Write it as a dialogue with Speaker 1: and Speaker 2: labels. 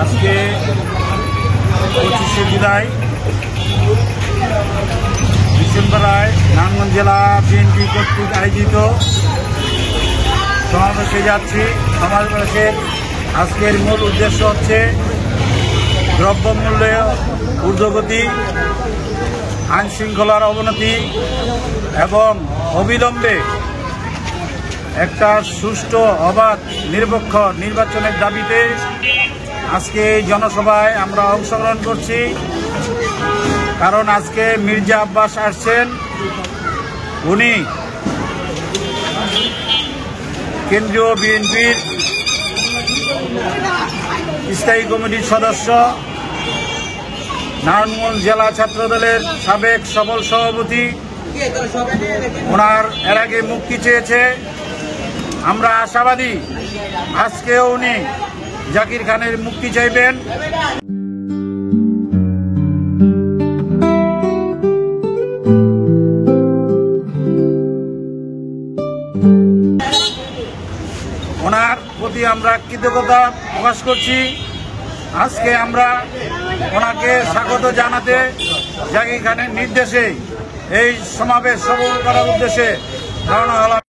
Speaker 1: আজকে 25শে জুলাই ডিসেম্বরায় নারায়ণগঞ্জ জেলা বিএনপি কর্তৃক আয়োজিত সমাবেশে যাচ্ছি। সমাবেশের আজকের মূল উদ্দেশ্য হচ্ছে দ্রব্যমূল্যে ঊর্ধ্বগতি, আইন শৃঙ্খলার অবনতি এবং অবিলম্বে একটা সুষ্ঠু অবাধ নিরপেক্ষ নির্বাচনের দাবিতে আজকে এই জনসভায় আমরা অংশগ্রহণ করছি। কারণ আজকে মির্জা আব্বাস আসছেন, উনি কেন্দ্রীয় বিএনপির স্থায়ী কমিটির সদস্য, নারায়ণগঞ্জ জেলা ছাত্রদলের সাবেক সফল সভাপতি। ওনার এর আগে মুক্তি চেয়েছে। আমরা আশাবাদী আজকেও উনি জাকির খানের মুক্তি চাইবেন। ওনার প্রতি আমরা কৃতজ্ঞতা প্রকাশ করছি। আজকে আমরা ওনাকে স্বাগত জানাতে জাকির খানের নির্দেশে এই সমাবেশ সফল করার উদ্দেশ্যে রওনা হলাম।